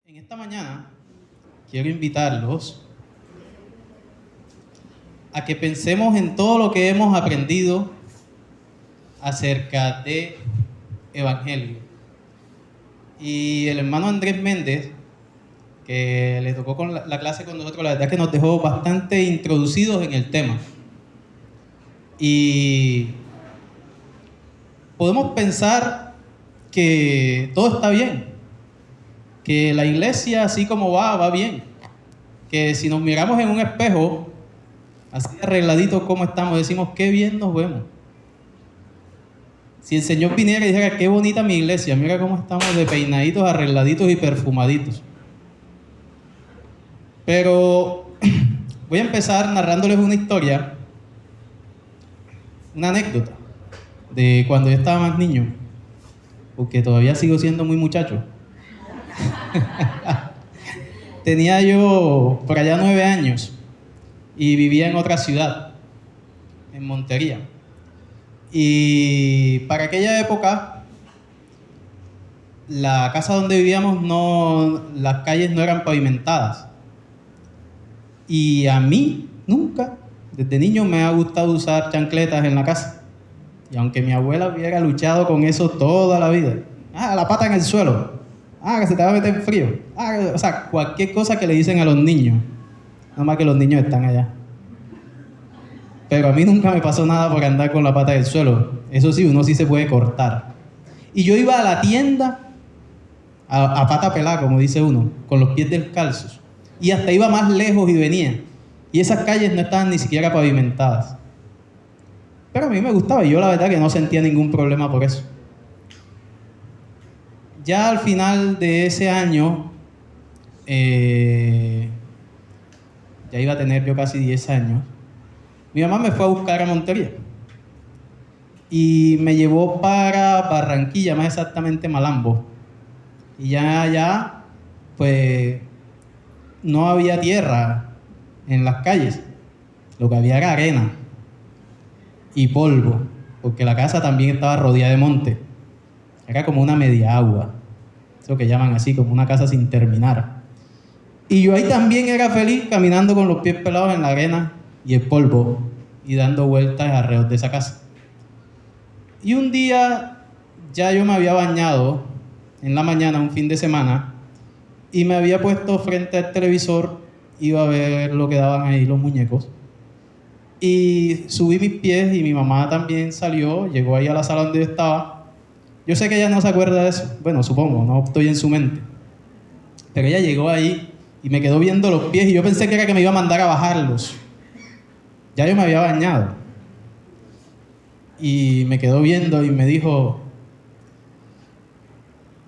En esta mañana quiero invitarlos a que pensemos en todo lo que hemos aprendido acerca de Evangelio. Y el hermano Andrés Méndez, que le tocó con la clase con nosotros, la verdad es que nos dejó bastante introducidos en el tema. Y podemos pensar que todo está bien, que la iglesia así como va bien, que si nos miramos en un espejo, así arregladitos como estamos, decimos qué bien nos vemos. Si el Señor viniera y dijera qué bonita mi iglesia, mira cómo estamos de peinaditos, arregladitos y perfumaditos. Pero voy a empezar narrándoles una historia, una anécdota de cuando yo estaba más niño, porque todavía sigo siendo muy muchacho. Tenía yo por allá 9 años y vivía en otra ciudad, en Montería. Y para aquella época, la casa donde vivíamos, las calles no eran pavimentadas. Y a mí nunca, desde niño, me ha gustado usar chancletas en la casa. Y aunque mi abuela hubiera luchado con eso toda la vida, la pata en el suelo, que se te va a meter frío, o sea, cualquier cosa que le dicen a los niños, nada más que los niños están allá. Pero a mí nunca me pasó nada por andar con la pata del suelo. Eso sí, uno sí se puede cortar. Y yo iba a la tienda a pata pelada, como dice uno, con los pies descalzos. Y hasta iba más lejos y venía. Y esas calles no estaban ni siquiera pavimentadas. Pero a mí me gustaba y yo la verdad que no sentía ningún problema por eso. Ya al final de ese año, ya iba a tener yo casi 10 años, mi mamá me fue a buscar a Montería y me llevó para Barranquilla, más exactamente Malambo. Y ya, pues, no había tierra en las calles, lo que había era arena y polvo, porque la casa también estaba rodeada de monte. Era como una media agua, eso que llaman así, como una casa sin terminar. Y yo ahí también era feliz caminando con los pies pelados en la arena y el polvo y dando vueltas alrededor de esa casa. Y un día ya yo me había bañado en la mañana, un fin de semana, y me había puesto frente al televisor, iba a ver lo que daban ahí los muñecos. Y subí mis pies y mi mamá también salió, llegó ahí a la sala donde yo estaba. Yo sé que ella no se acuerda de eso, bueno, supongo, no estoy en su mente. Pero ella llegó ahí y me quedó viendo los pies y yo pensé que era que me iba a mandar a bajarlos. Ya yo me había bañado. Y me quedó viendo y me dijo,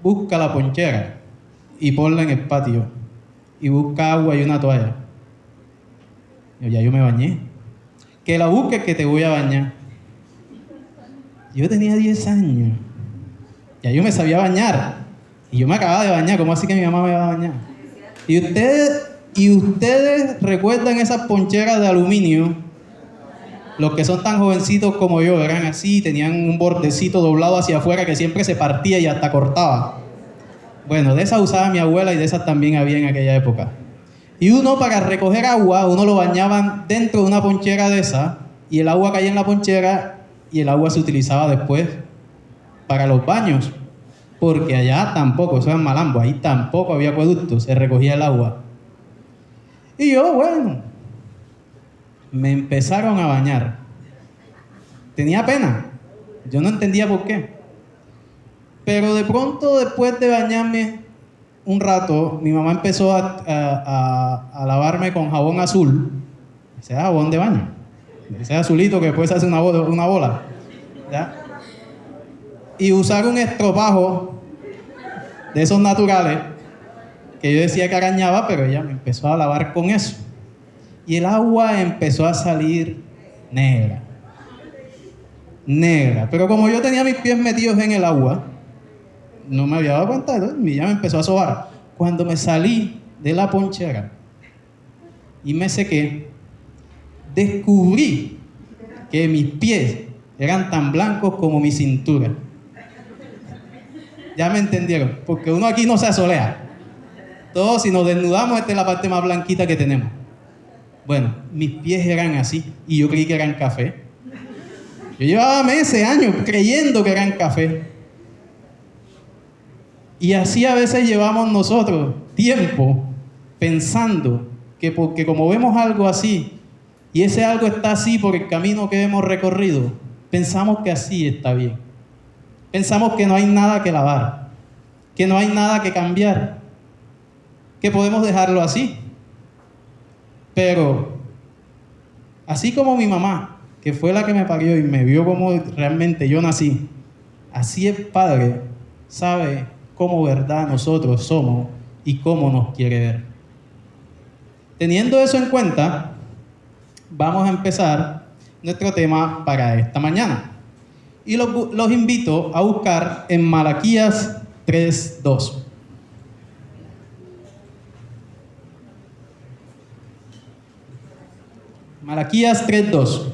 busca la ponchera y ponla en el patio. Y busca agua y una toalla. Ya yo me bañé. Que la busques que te voy a bañar. Yo tenía 10 años. Ya yo me sabía bañar. Y yo me acababa de bañar. ¿Cómo así que mi mamá me iba a bañar? Y ustedes recuerdan esas poncheras de aluminio, los que son tan jovencitos como yo, eran así, tenían un bordecito doblado hacia afuera que siempre se partía y hasta cortaba. Bueno, de esas usaba mi abuela y de esas también había en aquella época. Y uno, para recoger agua, uno lo bañaban dentro de una ponchera de esa y el agua caía en la ponchera y el agua se utilizaba después para los baños. Porque allá tampoco, eso es en Malambo, ahí tampoco había acueducto, se recogía el agua. Y yo, bueno, me empezaron a bañar. Tenía pena, yo no entendía por qué. Pero de pronto, después de bañarme un rato, mi mamá empezó a lavarme con jabón azul, ese jabón de baño, ese azulito que después hace una bola, ¿ya? Y usar un estropajo de esos naturales, que yo decía que arañaba, pero ella me empezó a lavar con eso. Y el agua empezó a salir negra. Pero como yo tenía mis pies metidos en el agua, no me había dado cuenta de eso, y ya me empezó a sobar. Cuando me salí de la ponchera y me sequé, descubrí que mis pies eran tan blancos como mi cintura. Ya me entendieron, porque uno aquí no se asolea. Todos, si nos desnudamos, esta es la parte más blanquita que tenemos. Bueno, mis pies eran así y yo creí que eran café. Yo llevaba meses, años creyendo que eran café. Y así a veces llevamos nosotros tiempo pensando que porque como vemos algo así y ese algo está así por el camino que hemos recorrido, pensamos que así está bien. Pensamos que no hay nada que lavar, que no hay nada que cambiar, que podemos dejarlo así. Pero así como mi mamá, que fue la que me parió y me vio como realmente yo nací, así el Padre sabe cómo verdad nosotros somos y cómo nos quiere ver. Teniendo eso en cuenta, vamos a empezar nuestro tema para esta mañana. Y los invito a buscar en Malaquías 3:2. Malaquías 3:2.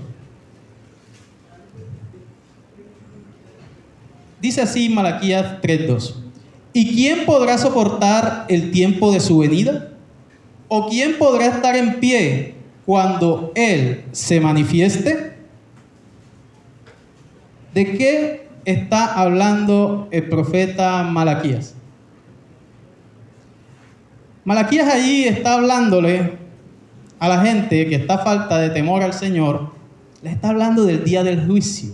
Dice así Malaquías 3:2. ¿Y quién podrá soportar el tiempo de su venida? ¿O quién podrá estar en pie cuando Él se manifieste? ¿De qué está hablando el profeta Malaquías? Malaquías allí está hablándole a la gente que está a falta de temor al Señor, le está hablando del día del juicio,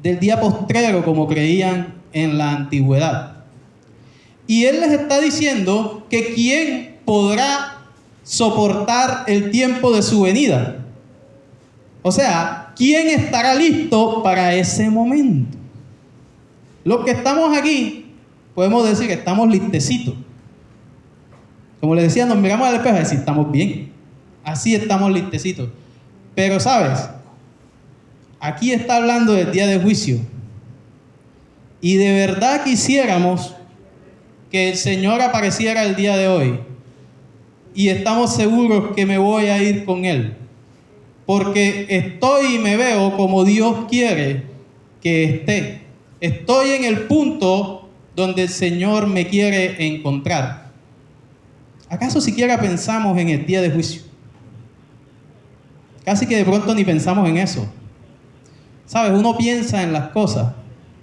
del día postrero, como creían en la antigüedad. Y él les está diciendo que quién podrá soportar el tiempo de su venida. O sea, ¿quién estará listo para ese momento? Los que estamos aquí, podemos decir que estamos listecitos. Como les decía, nos miramos al espejo y decimos, estamos bien. Así estamos listecitos. Pero, ¿sabes? Aquí está hablando del día de juicio. Y de verdad quisiéramos que el Señor apareciera el día de hoy. Y estamos seguros que me voy a ir con Él. Porque estoy y me veo como Dios quiere que esté. Estoy en el punto donde el Señor me quiere encontrar. ¿Acaso siquiera pensamos en el día de juicio? Casi que de pronto ni pensamos en eso. ¿Sabes? Uno piensa en las cosas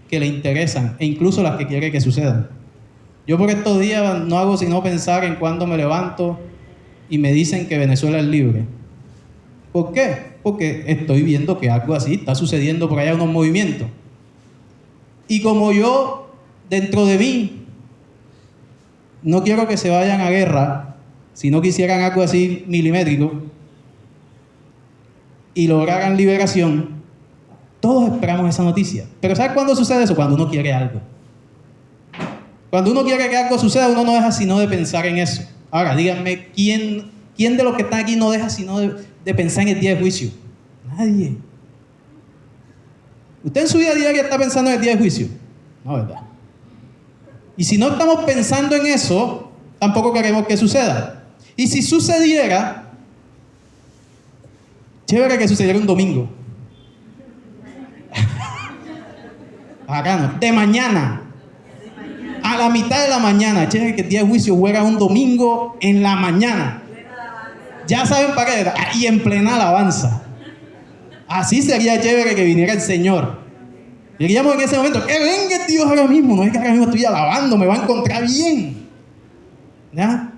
que le interesan e incluso las que quiere que sucedan. Yo por estos días no hago sino pensar en cuando me levanto y me dicen que Venezuela es libre. ¿Por qué? Porque estoy viendo que algo así está sucediendo por allá, unos movimientos. Y como yo, dentro de mí, no quiero que se vayan a guerra, si no quisieran algo así milimétrico y lograran liberación, todos esperamos esa noticia. Pero ¿sabes cuándo sucede eso? Cuando uno quiere algo. Cuando uno quiere que algo suceda, uno no deja sino de pensar en eso. Ahora, díganme, ¿quién de los que están aquí no deja sino de pensar en el día de juicio? Nadie. ¿Usted en su vida diaria está pensando en el día de juicio? No, ¿verdad? Y si no estamos pensando en eso, tampoco queremos que suceda. Y si sucediera, chévere que sucediera un domingo. Bacano. De mañana. A la mitad de la mañana. Chévere que el día de juicio fuera un domingo en la mañana. Ya saben para qué. Y en plena alabanza. Así sería chévere que viniera el Señor. Diríamos en ese momento, que venga Dios ahora mismo. No es que ahora mismo estoy alabando, me va a encontrar bien. ¿Ya?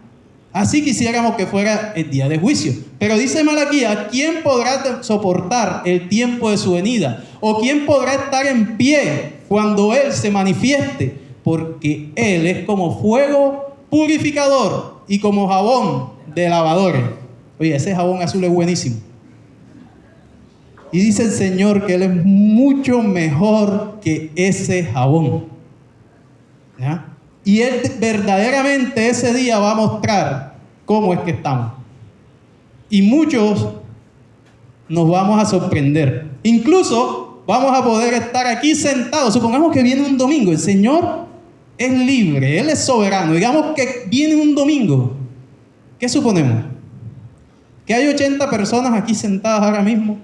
Así quisiéramos que fuera el día de juicio. Pero dice Malaquías, ¿quién podrá soportar el tiempo de su venida? ¿O quién podrá estar en pie cuando Él se manifieste? Porque Él es como fuego purificador y como jabón de lavadores. Oye, ese jabón azul es buenísimo. Y dice el Señor que Él es mucho mejor que ese jabón. ¿Ya? Y Él verdaderamente ese día va a mostrar cómo es que estamos. Y muchos nos vamos a sorprender. Incluso vamos a poder estar aquí sentados. Supongamos que viene un domingo. El Señor es libre, Él es soberano. Digamos que viene un domingo. ¿Qué suponemos? Que hay 80 personas aquí sentadas ahora mismo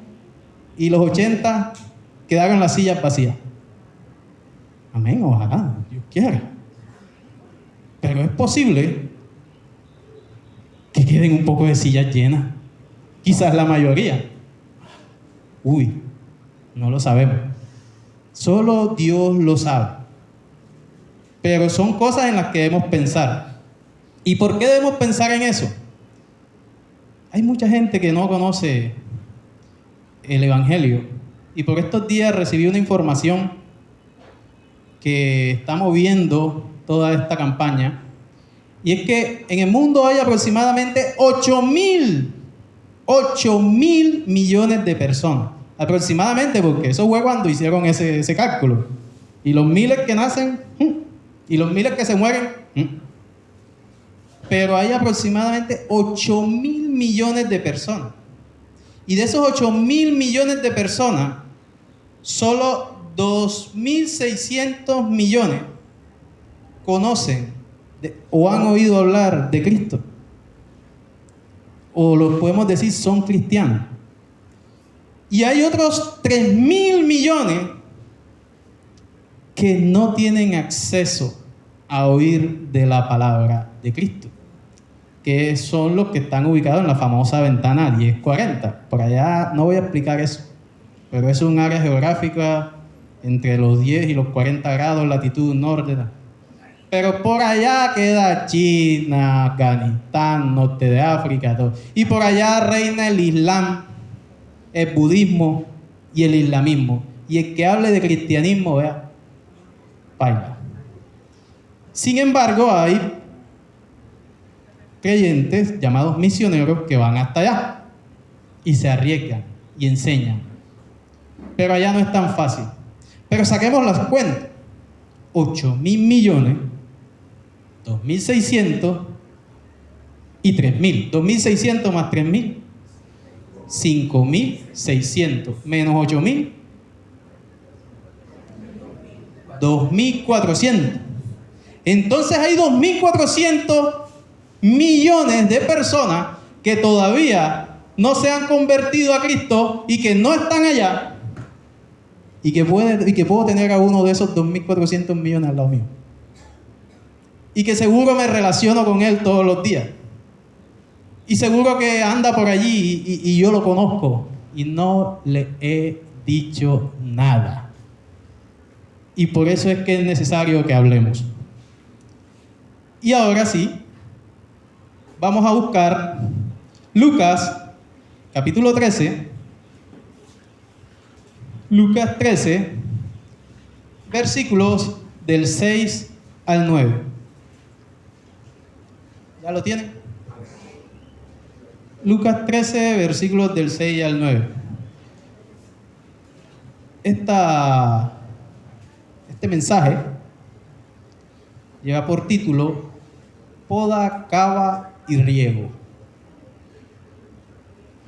y los 80 quedaron las sillas vacías. Amén, ojalá, Dios quiera. Pero es posible que queden un poco de sillas llenas. Quizás la mayoría. Uy, no lo sabemos. Solo Dios lo sabe. Pero son cosas en las que debemos pensar. ¿Y por qué debemos pensar en eso? Hay mucha gente que no conoce el Evangelio. Y por estos días recibí una información que está moviendo toda esta campaña. Y es que en el mundo hay aproximadamente 8.000 millones de personas. Aproximadamente, porque eso fue cuando hicieron ese cálculo. Y los miles que nacen, y los miles que se mueren. Pero hay aproximadamente 8.000 millones de personas. Y de esos 8.000 millones de personas, solo 2.600 millones conocen o han oído hablar de Cristo. O los podemos decir son cristianos. Y hay otros 3.000 millones que no tienen acceso a oír de la palabra de Cristo, que son los que están ubicados en la famosa ventana 1040. Por allá no voy a explicar eso, pero es un área geográfica entre los 10 y los 40 grados, latitud norte. Pero por allá queda China, Afganistán, norte de África, todo. Y por allá reina el Islam, el budismo y el islamismo. Y el que hable de cristianismo, vea, baila. Sin embargo, hay creyentes llamados misioneros que van hasta allá y se arriesgan y enseñan. Pero allá no es tan fácil. Pero saquemos las cuentas. 8.000 millones, 2.600 y 3.000. 2.600 más 3.000, 5.600 menos 8.000, 2.400. Entonces hay 2.400 millones de personas que todavía no se han convertido a Cristo y que no están allá, y que puedo tener a uno de esos 2.400 millones al lado mío, y que seguro me relaciono con él todos los días, y seguro que anda por allí y yo lo conozco y no le he dicho nada. Y por eso es que es necesario que hablemos. Y ahora sí, vamos a buscar Lucas, capítulo 13. Lucas 13, versículos del 6 al 9. ¿Ya lo tienen? Lucas 13, versículos del 6 al 9. Este mensaje lleva por título Poda, cava y riego.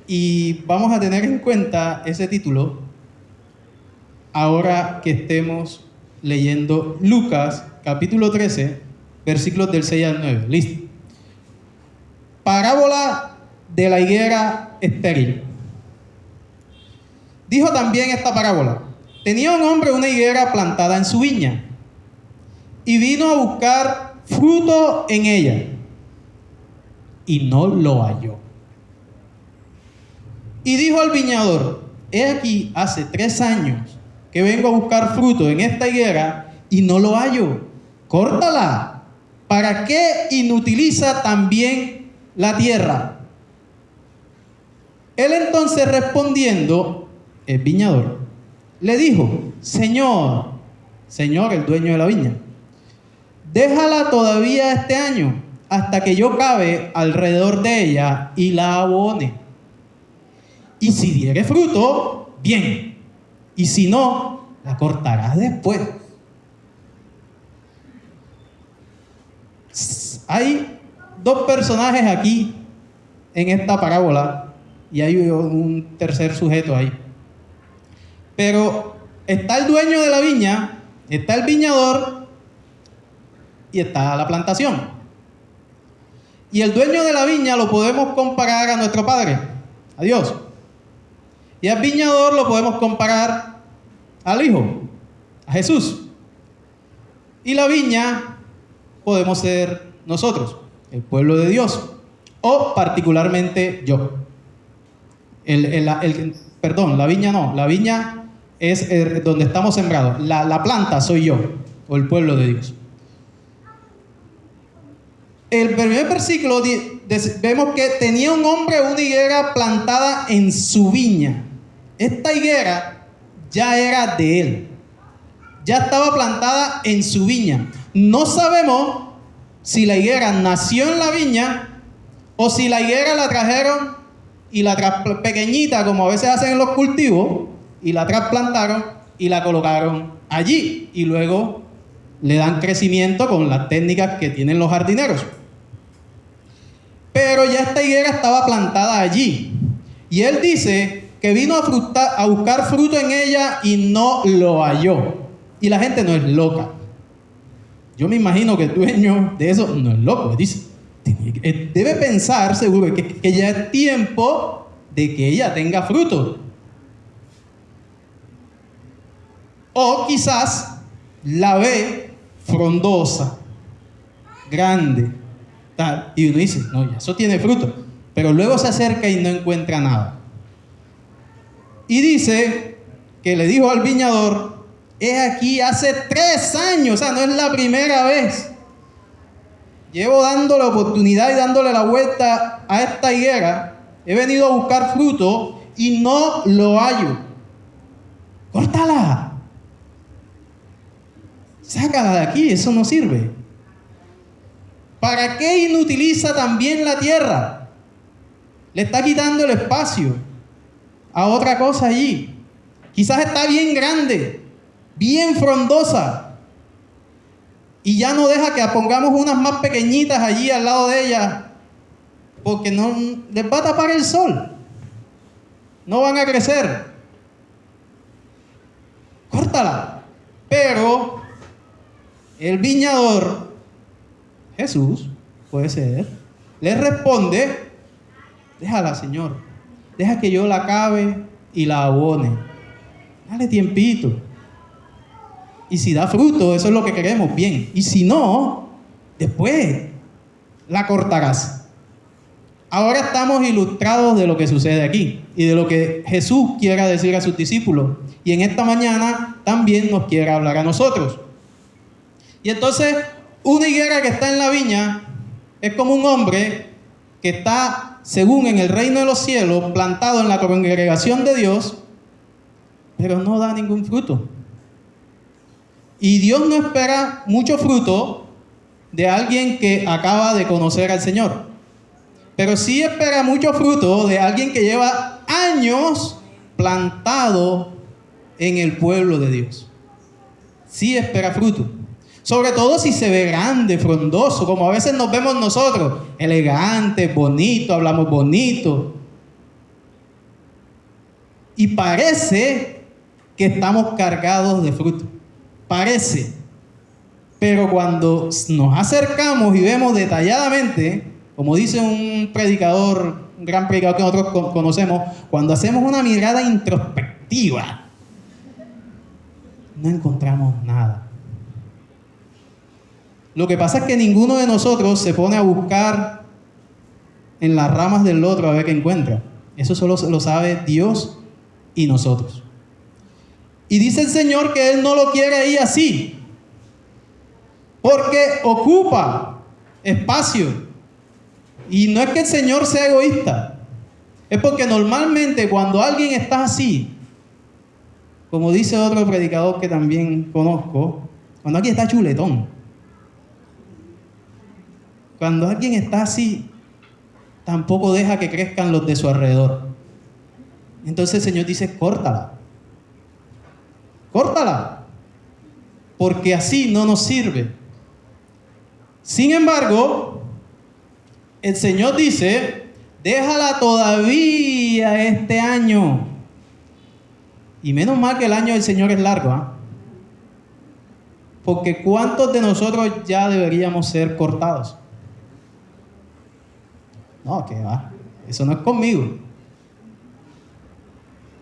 Y vamos a tener en cuenta ese título ahora que estemos leyendo Lucas capítulo 13, versículos del 6 al 9. Listo. Parábola de la higuera estéril. Dijo también esta parábola: tenía un hombre una higuera plantada en su viña y vino a buscar fruto en ella y no lo halló. Y dijo al viñador: he aquí, hace 3 años que vengo a buscar fruto en esta higuera y no lo hallo. Córtala. ¿Para qué inutiliza también la tierra? Él entonces respondiendo, el viñador, le dijo: Señor, el dueño de la viña, déjala todavía este año, hasta que yo cabe alrededor de ella y la abone. Y si diere fruto, bien. Y si no, la cortarás después. Hay 2 personajes aquí en esta parábola y hay un tercer sujeto ahí. Pero está el dueño de la viña, está el viñador y está la plantación. Y el dueño de la viña lo podemos comparar a nuestro Padre, a Dios. Y al viñador lo podemos comparar al Hijo, a Jesús. Y la viña podemos ser nosotros, el pueblo de Dios, o particularmente yo. La viña no, la viña es donde estamos sembrados, la planta soy yo, o el pueblo de Dios. El primer versículo vemos que tenía un hombre una higuera plantada en su viña. Esta higuera ya era de él, ya estaba plantada en su viña. No sabemos si la higuera nació en la viña o si la higuera la trajeron y pequeñita, como a veces hacen en los cultivos, y la trasplantaron y la colocaron allí y luego le dan crecimiento con las técnicas que tienen los jardineros. Pero ya esta higuera estaba plantada allí. Y él dice que vino a buscar fruto en ella y no lo halló. Y la gente no es loca. Yo me imagino que el dueño de eso no es loco. Dice, debe pensar seguro que ya es tiempo de que ella tenga fruto. O quizás la ve frondosa, grande, tal, y uno dice, no, ya eso tiene fruto, pero luego se acerca y no encuentra nada. Y dice que le dijo al viñador, he aquí hace 3 años, o sea, no es la primera vez. Llevo dándole oportunidad y dándole la vuelta a esta higuera, he venido a buscar fruto y no lo hallo. Córtala. Sácala de aquí, eso no sirve. ¿Para qué inutiliza también la tierra? Le está quitando el espacio a otra cosa allí. Quizás está bien grande, bien frondosa, y ya no deja que pongamos unas más pequeñitas allí al lado de ella, porque no les va a tapar el sol. No van a crecer. Córtala. Pero el viñador, Jesús, puede ser, le responde, déjala, Señor, deja que yo la cabe y la abone, dale tiempito, y si da fruto, eso es lo que queremos, bien, y si no, después la cortarás. Ahora estamos ilustrados de lo que sucede aquí y de lo que Jesús quiera decir a sus discípulos, y en esta mañana también nos quiere hablar a nosotros. Y entonces, una higuera que está en la viña es como un hombre que está, según en el reino de los cielos, plantado en la congregación de Dios, pero no da ningún fruto. Y Dios no espera mucho fruto de alguien que acaba de conocer al Señor, pero sí espera mucho fruto de alguien que lleva años plantado en el pueblo de Dios. Sí espera fruto. Sobre todo si se ve grande, frondoso, como a veces nos vemos nosotros, elegante, bonito, hablamos bonito. Y parece que estamos cargados de fruto. Parece. Pero cuando nos acercamos y vemos detalladamente, como dice un predicador, un gran predicador que nosotros conocemos, cuando hacemos una mirada introspectiva, no encontramos nada. Lo que pasa es que ninguno de nosotros se pone a buscar en las ramas del otro a ver qué encuentra. Eso solo lo sabe Dios y nosotros. Y dice el Señor que Él no lo quiere ahí así, porque ocupa espacio. Y no es que el Señor sea egoísta, es porque normalmente cuando alguien está así, como dice otro predicador que también conozco, cuando alguien está chuletón, cuando alguien está así, tampoco deja que crezcan los de su alrededor. Entonces el Señor dice, córtala. Córtala. Porque así no nos sirve. Sin embargo, el Señor dice, déjala todavía este año. Y menos mal que el año del Señor es largo, ¿eh? Porque ¿cuántos de nosotros ya deberíamos ser cortados? No, que va, eso no es conmigo.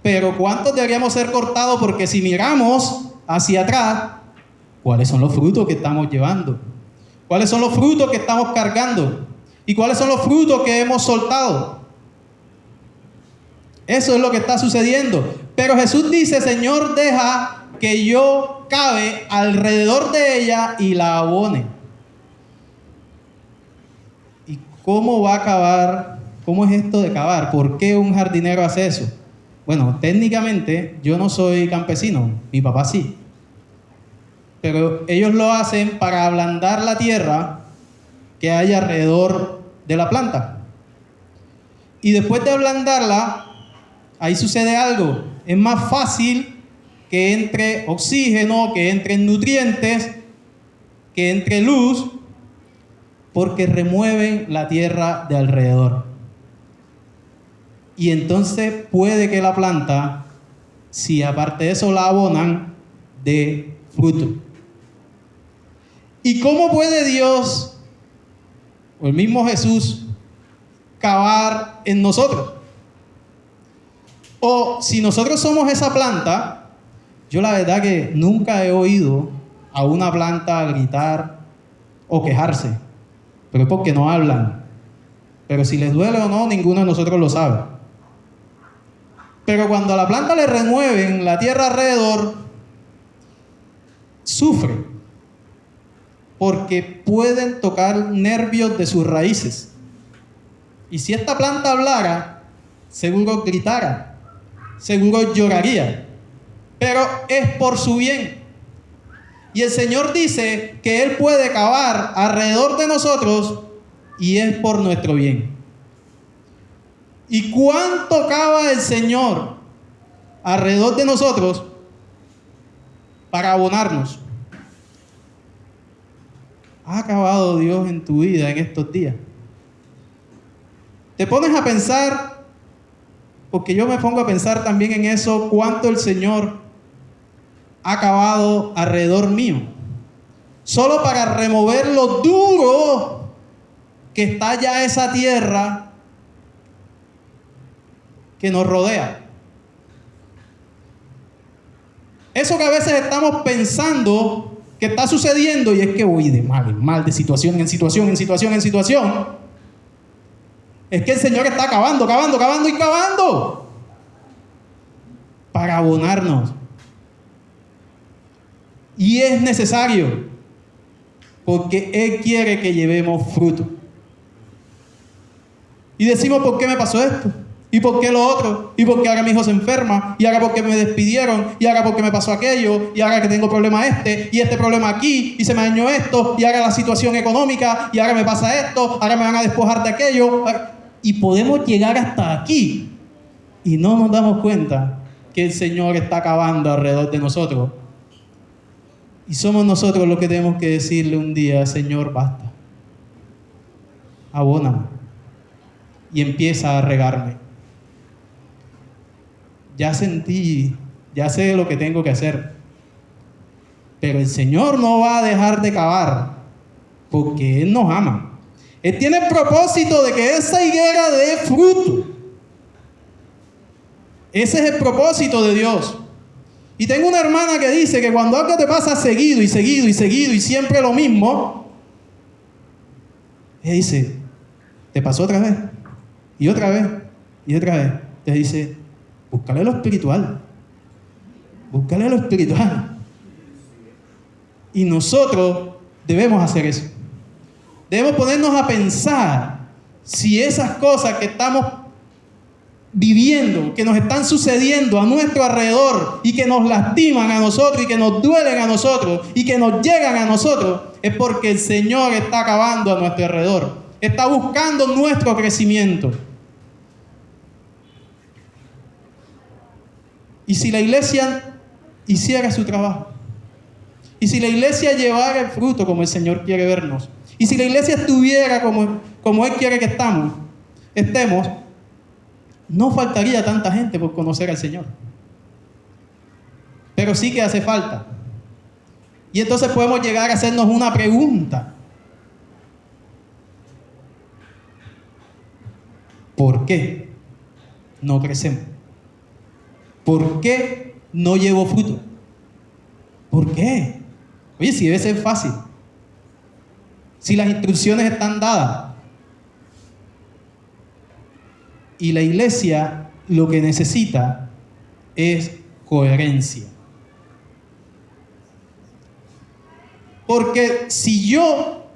Pero ¿cuántos deberíamos ser cortados? Porque si miramos hacia atrás, ¿cuáles son los frutos que estamos llevando? ¿Cuáles son los frutos que estamos cargando? ¿Y cuáles son los frutos que hemos soltado? Eso es lo que está sucediendo. Pero Jesús dice, Señor, deja que yo cave alrededor de ella y la abone. ¿Y cómo va a cavar? ¿Cómo es esto de cavar? ¿Por qué un jardinero hace eso? Bueno, técnicamente yo no soy campesino, mi papá sí. Pero ellos lo hacen para ablandar la tierra que hay alrededor de la planta. Y después de ablandarla, ahí sucede algo. Es más fácil que entre oxígeno, que entren nutrientes, que entre luz, porque remueven la tierra de alrededor. Y entonces puede que la planta, si aparte de eso la abonan, dé fruto. ¿Y cómo puede Dios, o el mismo Jesús, cavar en nosotros? O si nosotros somos esa planta, yo la verdad que nunca he oído a una planta gritar o quejarse, pero es porque no hablan. Pero si les duele o no, ninguno de nosotros lo sabe. Pero cuando a la planta le remueven la tierra alrededor, sufre, porque pueden tocar nervios de sus raíces. Y si esta planta hablara, seguro gritara, seguro lloraría, pero es por su bien. Y el Señor dice que Él puede cavar alrededor de nosotros y es por nuestro bien. ¿Y cuánto cava el Señor alrededor de nosotros para abonarnos? ¿Ha acabado Dios en tu vida en estos días? Te pones a pensar, porque yo me pongo a pensar también en eso, cuánto el Señor ha acabado alrededor mío, solo para remover lo duro que está ya esa tierra que nos rodea. Eso que a veces estamos pensando que está sucediendo y es que voy de mal en mal, de situación en situación, en situación en situación. Es que el Señor está cavando para abonarnos. Y es necesario, porque Él quiere que llevemos fruto. Y decimos, ¿por qué me pasó esto? ¿Y por qué lo otro? ¿Y por qué ahora mi hijo se enferma? ¿Y ahora por qué me despidieron? ¿Y ahora por qué me pasó aquello? ¿Y ahora que tengo problema y este problema aquí? ¿Y se me dañó esto? ¿Y ahora la situación económica? ¿Y ahora me pasa esto? ¿Ahora me van a despojar de aquello? Y podemos llegar hasta aquí y no nos damos cuenta que el Señor está acabando alrededor de nosotros. Y somos nosotros los que tenemos que decirle un día, Señor, basta. Abóname. Y empieza a regarme. Ya sentí, ya sé lo que tengo que hacer. Pero el Señor no va a dejar de cavar, porque Él nos ama. Él tiene el propósito de que esa higuera dé fruto. Ese es el propósito de Dios. Y tengo una hermana que dice que cuando algo te pasa seguido y seguido y seguido y siempre lo mismo, ella dice, ¿te pasó otra vez? Y otra vez, y otra vez. Te dice, búscale lo espiritual. Búscale lo espiritual. Y nosotros debemos hacer eso. Debemos ponernos a pensar si esas cosas que estamos viviendo, que nos están sucediendo a nuestro alrededor y que nos lastiman a nosotros y que nos duelen a nosotros y que nos llegan a nosotros, es porque el Señor está acabando a nuestro alrededor. Está buscando nuestro crecimiento. Y si la iglesia hiciera su trabajo, y si la iglesia llevara el fruto como el Señor quiere vernos, y si la iglesia estuviera como Él quiere que estemos, no faltaría tanta gente por conocer al Señor. Pero sí que hace falta. Y entonces podemos llegar a hacernos una pregunta. ¿Por qué no crecemos? ¿Por qué no llevo fruto? ¿Por qué? Oye, si debe ser fácil. si las instrucciones están dadas. Y la iglesia lo que necesita es coherencia. Porque si yo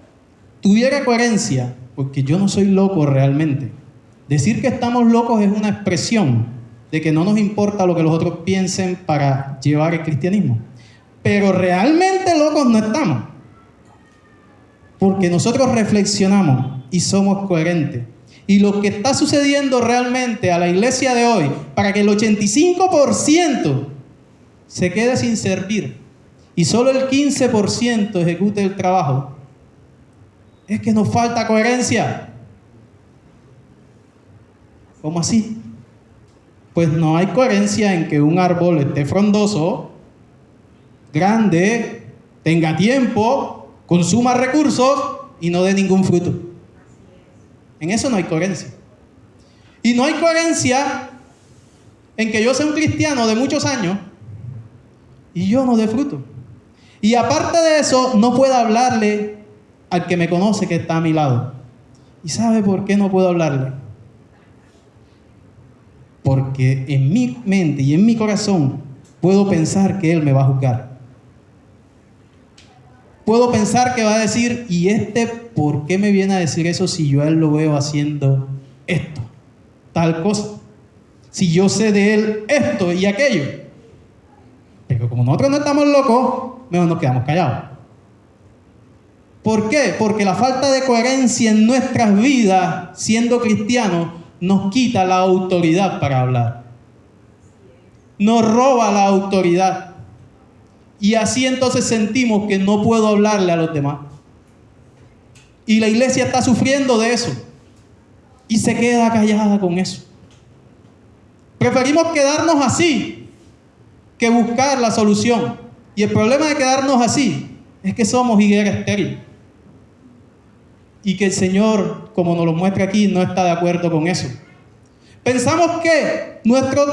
tuviera coherencia, porque yo no soy loco realmente, decir que estamos locos es una expresión de que no nos importa lo que los otros piensen para llevar el cristianismo. Pero realmente locos no estamos. Porque nosotros reflexionamos y somos coherentes. Y lo que está sucediendo realmente a la iglesia de hoy, para que el 85% se quede sin servir y solo el 15% ejecute el trabajo, es que nos falta coherencia. ¿Cómo así? Pues no hay coherencia en que un árbol esté frondoso, grande, tenga tiempo, consuma recursos y no dé ningún fruto. En eso no hay coherencia. Y no hay coherencia en que yo sea un cristiano de muchos años y yo no dé fruto. Y aparte de eso, no puedo hablarle al que me conoce que está a mi lado. ¿Y sabe por qué no puedo hablarle? Porque en mi mente y en mi corazón puedo pensar que él me va a juzgar. Puedo pensar que va a decir, ¿y por qué me viene a decir eso si yo a él lo veo haciendo esto, tal cosa? Si yo sé de él esto y aquello. Pero como nosotros no estamos locos, mejor nos quedamos callados. ¿Por qué? Porque la falta de coherencia en nuestras vidas, siendo cristianos, nos quita la autoridad para hablar. Nos roba la autoridad. Y así entonces sentimos que no puedo hablarle a los demás. Y la iglesia está sufriendo de eso. Y se queda callada con eso. Preferimos quedarnos así que buscar la solución. Y el problema de quedarnos así es que somos higuera estéril. Y que el Señor, como nos lo muestra aquí, no está de acuerdo con eso. Pensamos que nuestro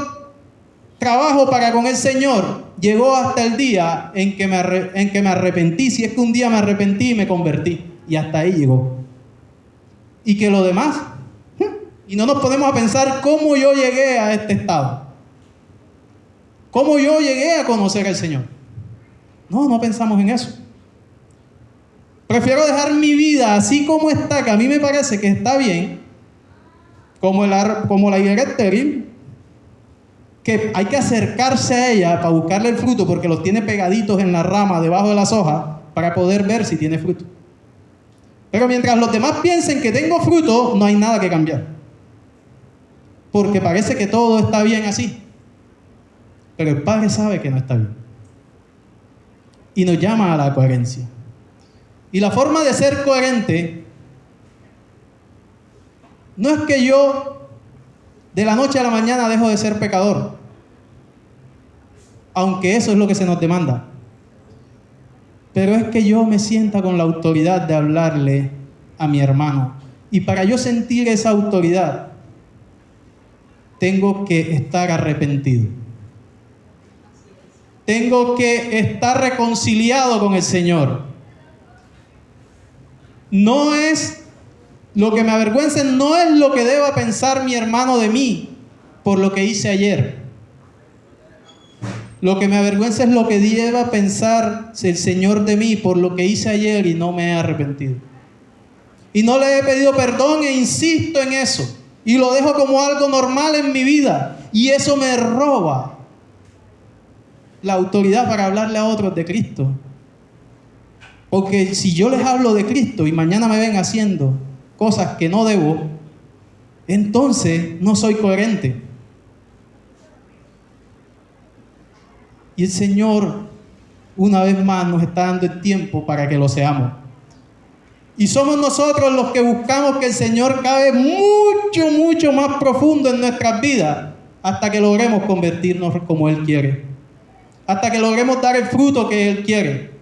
trabajo para con el Señor llegó hasta el día en que me arrepentí. Si es que un día me arrepentí y me convertí. Y hasta ahí llegó. Y que lo demás. Y no nos ponemos a pensar cómo yo llegué a este estado. Cómo yo llegué a conocer al Señor. No pensamos en eso. Prefiero dejar mi vida así como está, que a mí me parece que está bien, como la higuera estéril, que hay que acercarse a ella para buscarle el fruto porque los tiene pegaditos en la rama, debajo de las hojas, para poder ver si tiene fruto. Pero mientras los demás piensen que tengo fruto, no hay nada que cambiar. Porque parece que todo está bien así. Pero el Padre sabe que no está bien. Y nos llama a la coherencia. Y la forma de ser coherente no es que yo de la noche a la mañana dejo de ser pecador, aunque eso es lo que se nos demanda. Pero es que yo me sienta con la autoridad de hablarle a mi hermano. Y para yo sentir esa autoridad, tengo que estar arrepentido. Tengo que estar reconciliado con el Señor. No es lo que me avergüence, no es lo que deba pensar mi hermano de mí por lo que hice ayer. Lo que me avergüenza es lo que deba pensar el Señor de mí por lo que hice ayer y no me he arrepentido. Y no le he pedido perdón e insisto en eso. Y lo dejo como algo normal en mi vida. Y eso me roba la autoridad para hablarle a otros de Cristo. Porque si yo les hablo de Cristo y mañana me ven haciendo cosas que no debo, entonces no soy coherente. Y el Señor, una vez más, nos está dando el tiempo para que lo seamos. Y somos nosotros los que buscamos que el Señor cabe mucho, mucho más profundo en nuestras vidas hasta que logremos convertirnos como Él quiere. Hasta que logremos dar el fruto que Él quiere.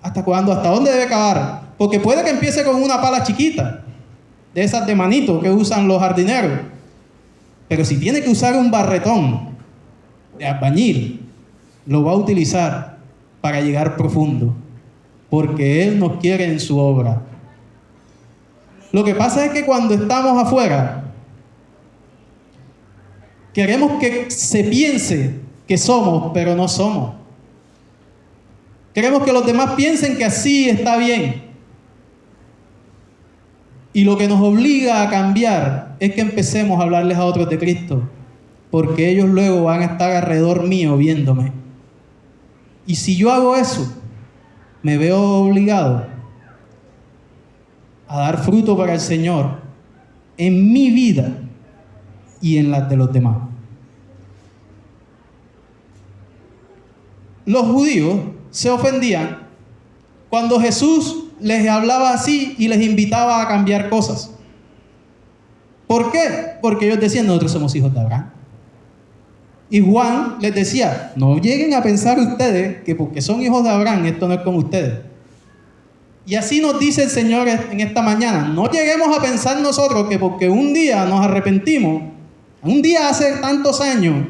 ¿Hasta cuándo? ¿Hasta dónde debe cavar? Porque puede que empiece con una pala chiquita, de esas de manito que usan los jardineros. Pero si tiene que usar un barretón de albañil, lo va a utilizar para llegar profundo. porque Él nos quiere en su obra. Lo que pasa es que cuando estamos afuera, queremos que se piense que somos, pero no somos. Queremos que los demás piensen que así está bien. Y lo que nos obliga a cambiar es que empecemos a hablarles a otros de Cristo, porque ellos luego van a estar alrededor mío viéndome. Y si yo hago eso, me veo obligado a dar fruto para el Señor en mi vida y en las de los demás. Los judíos se ofendían cuando Jesús les hablaba así y les invitaba a cambiar cosas. ¿Por qué? Porque ellos decían, nosotros somos hijos de Abraham. Y Juan les decía, no lleguen a pensar ustedes que porque son hijos de Abraham, esto no es con ustedes. Y así nos dice el Señor en esta mañana, no lleguemos a pensar nosotros que porque un día nos arrepentimos, un día hace tantos años,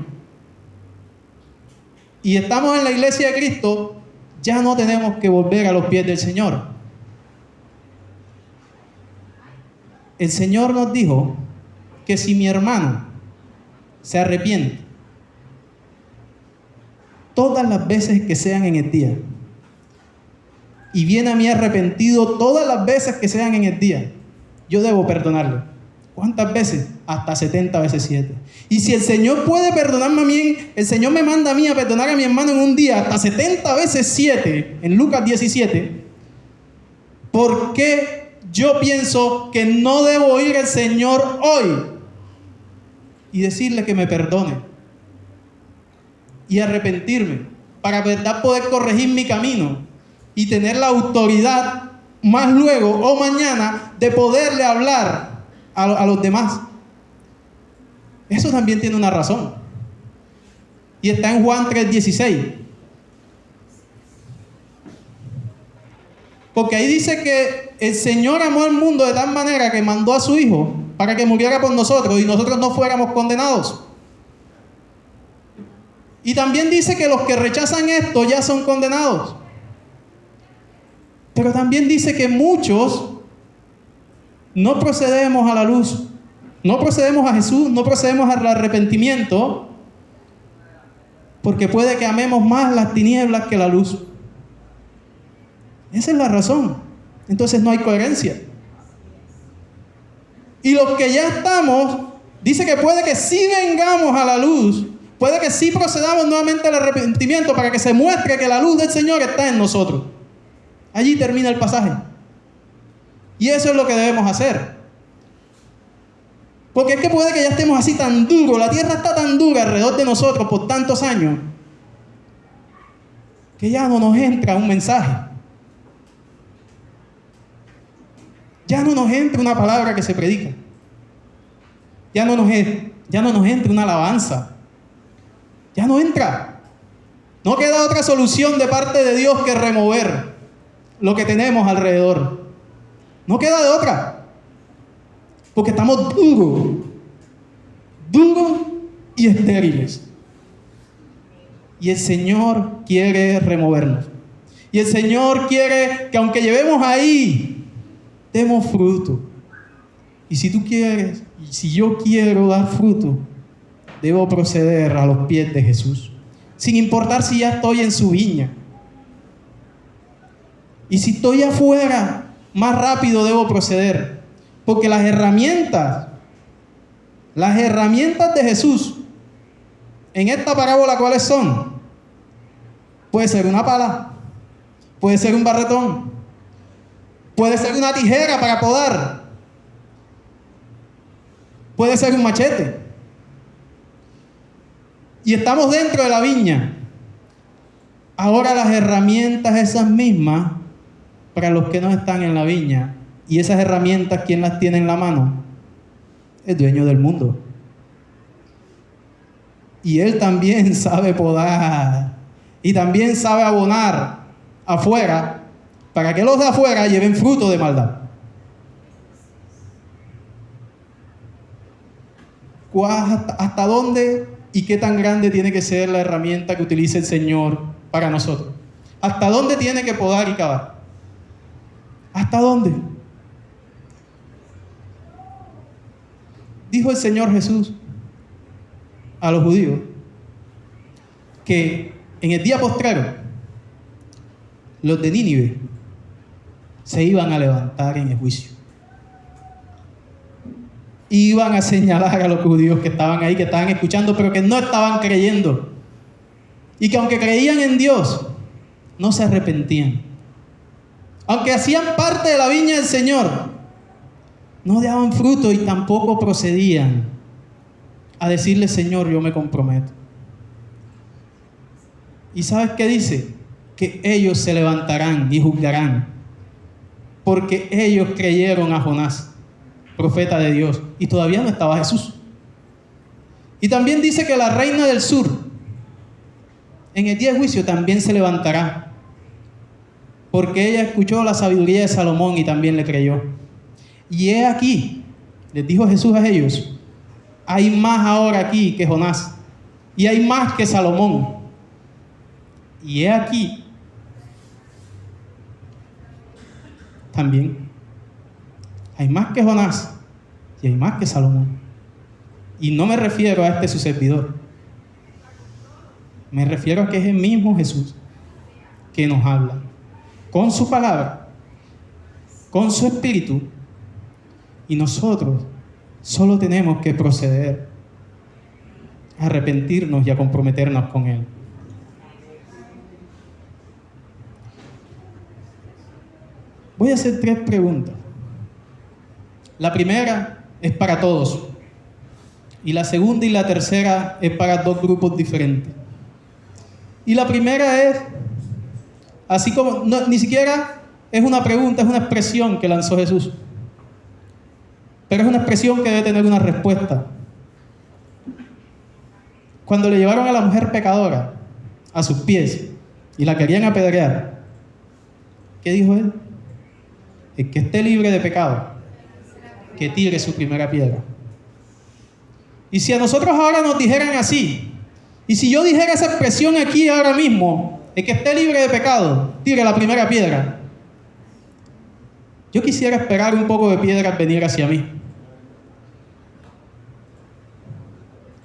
y estamos en la iglesia de Cristo, ya no tenemos que volver a los pies del Señor. El Señor nos dijo que si mi hermano se arrepiente, todas las veces que sean en el día, y viene a mí arrepentido todas las veces que sean en el día, yo debo perdonarle. ¿Cuántas veces? Hasta 70 veces 7. Y si el Señor puede perdonarme a mí, el Señor me manda a mí a perdonar a mi hermano en un día, hasta 70 veces 7, en Lucas 17, ¿por qué yo pienso que no debo ir al Señor hoy y decirle que me perdone y arrepentirme para verdad poder corregir mi camino y tener la autoridad más luego o mañana de poderle hablar a los demás? Eso también tiene una razón. Y está en Juan 3:16. Porque ahí dice que el Señor amó al mundo de tal manera que mandó a su Hijo para que muriera por nosotros y nosotros no fuéramos condenados. Y también dice que los que rechazan esto ya son condenados. Pero también dice que muchos no procedemos a la luz, no procedemos a Jesús, no procedemos al arrepentimiento, porque puede que amemos más las tinieblas que la luz. Esa es la razón. Entonces no hay coherencia. Y los que ya estamos, dice que puede que sí vengamos a la luz, puede que sí procedamos nuevamente al arrepentimiento para que se muestre que la luz del Señor está en nosotros. Allí termina el pasaje. Y eso es lo que debemos hacer. Porque es que puede que ya estemos así tan duros, la tierra está tan dura alrededor de nosotros por tantos años, que ya no nos entra un mensaje. Ya no nos entra una palabra que se predica. Ya no nos entra una alabanza. Ya no entra. No queda otra solución de parte de Dios que remover lo que tenemos alrededor. No queda de otra. Porque estamos duros y estériles. Y el Señor quiere removernos. Y el Señor quiere que aunque llevemos ahí, demos fruto. Y si tú quieres, y si yo quiero dar fruto, debo proceder a los pies de Jesús. Sin importar si ya estoy en su viña. Y si estoy afuera, más rápido debo proceder. Porque las herramientas de Jesús en esta parábola, ¿cuáles son? Puede ser una pala, puede ser un barretón, puede ser una tijera para podar, puede ser un machete. Y estamos dentro de la viña. Ahora las herramientas esas mismas para los que no están en la viña. Y esas herramientas, ¿quién las tiene en la mano? El dueño del mundo. Y él también sabe podar. Y también sabe abonar afuera para que los de afuera lleven fruto de maldad. ¿Hasta dónde y qué tan grande tiene que ser la herramienta que utilice el Señor para nosotros? ¿Hasta dónde tiene que podar y cavar? ¿Hasta dónde? Dijo el Señor Jesús a los judíos que en el día postrero los de Nínive se iban a levantar en el juicio. Iban a señalar a los judíos que estaban ahí, que estaban escuchando, pero que no estaban creyendo. Y que aunque creían en Dios, no se arrepentían. Aunque hacían parte de la viña del Señor, no daban fruto y tampoco procedían a decirle: Señor, yo me comprometo. ¿Y sabes qué dice? Que ellos se levantarán y juzgarán, porque ellos creyeron a Jonás, profeta de Dios, y todavía no estaba Jesús. Y también dice que la reina del sur, en el día de juicio, también se levantará, porque ella escuchó la sabiduría de Salomón y también le creyó. Y he aquí, les dijo Jesús a ellos: hay más ahora aquí que Jonás, y hay más que Salomón. Y he aquí, también hay más que Jonás y hay más que Salomón. Y no me refiero a este su servidor, me refiero a que es el mismo Jesús que nos habla con su palabra, con su espíritu, y nosotros solo tenemos que proceder a arrepentirnos y a comprometernos con Él. Voy a hacer 3 preguntas. La primera es para todos, y la segunda y la tercera es para 2 grupos diferentes. Y la primera es, así como, ni siquiera es una pregunta, es una expresión que lanzó Jesús, pero es una expresión que debe tener una respuesta. Cuando le llevaron a la mujer pecadora a sus pies y la querían apedrear, ¿qué dijo él? El que esté libre de pecado, que tire su primera piedra. Y si a nosotros ahora nos dijeran así, y si yo dijera esa expresión aquí ahora mismo: el que esté libre de pecado, tire la primera piedra, yo quisiera esperar un poco de piedras venir hacia mí.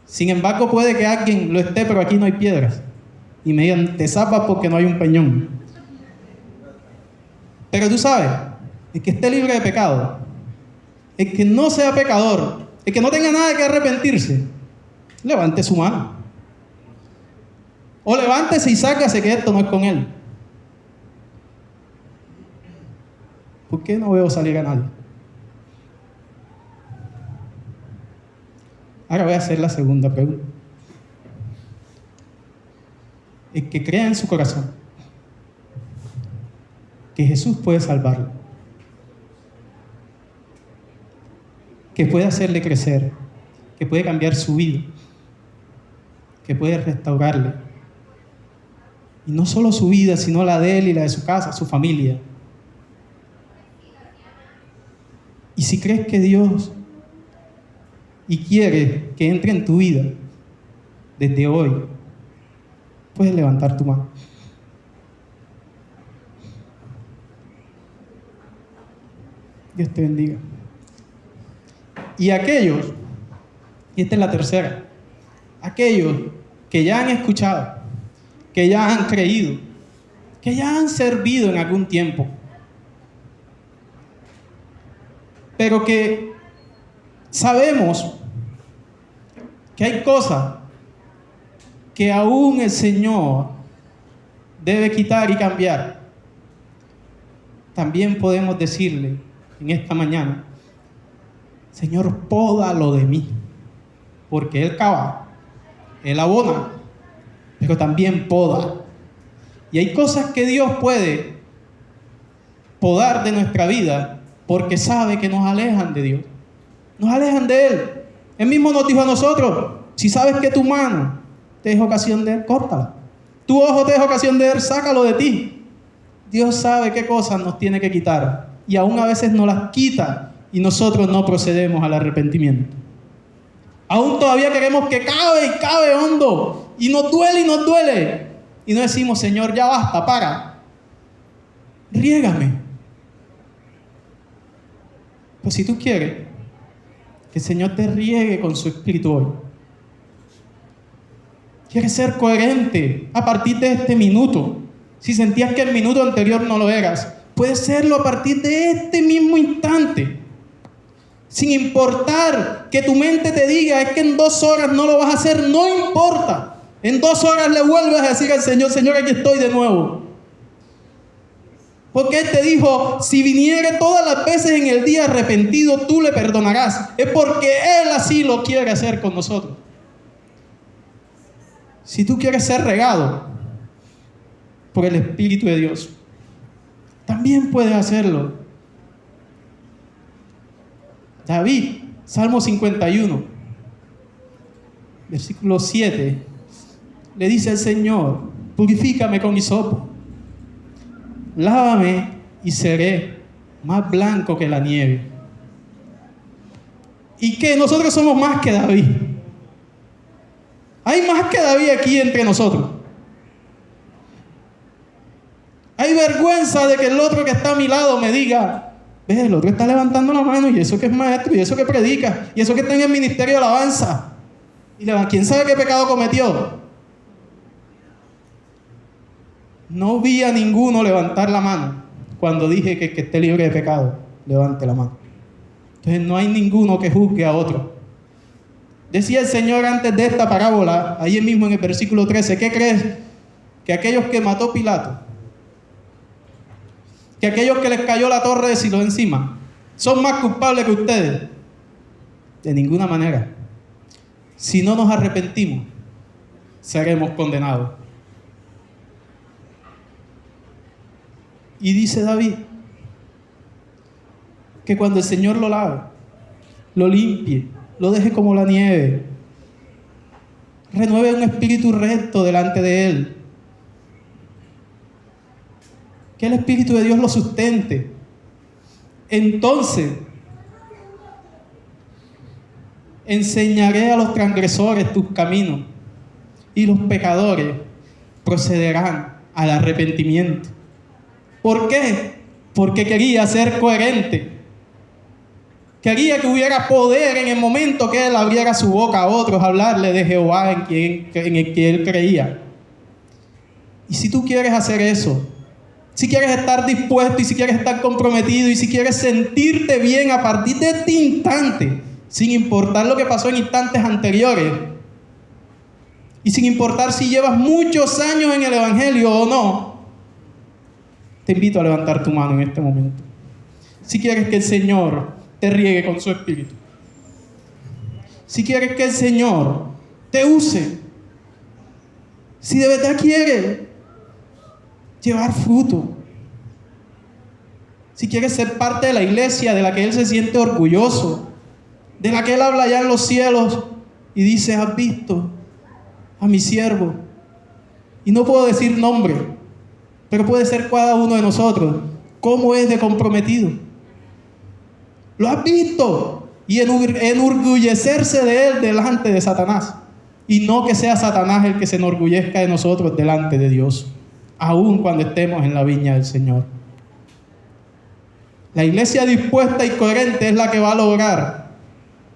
Sin embargo, puede que alguien lo esté, pero aquí no hay piedras, y me digan: te zapas porque no hay un peñón. Pero tú sabes, el que esté libre de pecado, el que no sea pecador, el que no tenga nada que arrepentirse, levante su mano. O levántese y sácase, que esto no es con él. ¿Por qué no veo salir a nadie? Ahora voy a hacer la segunda pregunta. El que crea en su corazón que Jesús puede salvarlo, que puede hacerle crecer, que puede cambiar su vida, que puede restaurarle, y no solo su vida, sino la de él y la de su casa, su familia. Y si crees que Dios y quiere que entre en tu vida desde hoy, puedes levantar tu mano. Dios te bendiga. Y aquellos, y esta es la tercera, aquellos que ya han escuchado, que ya han creído, que ya han servido en algún tiempo, pero que sabemos que hay cosas que aún el Señor debe quitar y cambiar. También podemos decirle en esta mañana: Señor, pódalo de mí, porque Él cava, Él abona, pero también poda. Y hay cosas que Dios puede podar de nuestra vida porque sabe que nos alejan de Dios, nos alejan de Él. Él mismo nos dijo a nosotros: si sabes que tu mano te es ocasión de él, córtala. Tu ojo te es ocasión de él, sácalo de ti. Dios sabe qué cosas nos tiene que quitar, y aún a veces nos las quita y nosotros no procedemos al arrepentimiento. Aún todavía queremos que cabe y cabe hondo, y nos duele, y no decimos: Señor, ya basta, para, riégame. Pues si tú quieres que el Señor te riegue con su Espíritu hoy, quieres ser coherente a partir de este minuto. Si sentías que el minuto anterior no lo eras, puedes serlo a partir de este mismo instante. Sin importar que tu mente te diga, es que en 2 horas no lo vas a hacer, no importa. En 2 horas le vuelves a decir al Señor, Señor, aquí estoy de nuevo. Porque Él te dijo, si viniere todas las veces en el día arrepentido, tú le perdonarás. Es porque Él así lo quiere hacer con nosotros. Si tú quieres ser regado por el Espíritu de Dios, también puedes hacerlo. David, Salmo 51, versículo 7, le dice al Señor, purifícame con hisopo, lávame y seré más blanco que la nieve. Y que nosotros somos más que David. Hay más que David aquí entre nosotros. Hay vergüenza de que el otro que está a mi lado me diga, ve, el otro está levantando la mano, y eso que es maestro, y eso que predica, y eso que está en el ministerio de alabanza. Y ¿quién sabe qué pecado cometió? No vi a ninguno levantar la mano cuando dije que el que esté libre de pecado, levante la mano. Entonces no hay ninguno que juzgue a otro. Decía el Señor antes de esta parábola, ahí mismo en el versículo 13, ¿qué crees? Que aquellos que mató Pilato, que aquellos que les cayó la torre de Siloé encima, son más culpables que ustedes. De ninguna manera. Si no nos arrepentimos, seremos condenados. Y dice David que cuando el Señor lo lave, lo limpie, lo deje como la nieve, renueve un espíritu recto delante de Él, que el Espíritu de Dios lo sustente. Entonces enseñaré a los transgresores tus caminos, y los pecadores procederán al arrepentimiento. ¿Por qué? Porque quería ser coherente. Quería que hubiera poder en el momento que Él abriera su boca a otros, hablarle de Jehová en el que Él creía. Y si tú quieres hacer eso, si quieres estar dispuesto y si quieres estar comprometido y si quieres sentirte bien a partir de este instante, sin importar lo que pasó en instantes anteriores, y sin importar si llevas muchos años en el Evangelio o no, te invito a levantar tu mano en este momento. Si quieres que el Señor te riegue con su Espíritu, si quieres que el Señor te use, si de verdad quieres llevar fruto, si quieres ser parte de la iglesia de la que Él se siente orgulloso, de la que Él habla allá en los cielos y dice, has visto a mi siervo, y no puedo decir nombre, pero puede ser cada uno de nosotros, cómo es de comprometido. Lo has visto, y enorgullecerse de Él delante de Satanás, y no que sea Satanás el que se enorgullezca de nosotros delante de Dios, aun cuando estemos en la viña del Señor. La iglesia dispuesta y coherente es la que va a lograr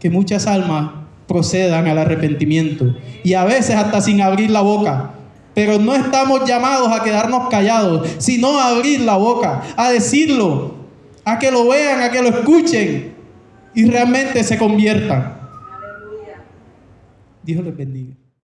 que muchas almas procedan al arrepentimiento, y a veces hasta sin abrir la boca. Pero no estamos llamados a quedarnos callados, sino a abrir la boca, a decirlo, a que lo vean, a que lo escuchen y realmente se conviertan. Dios les bendiga.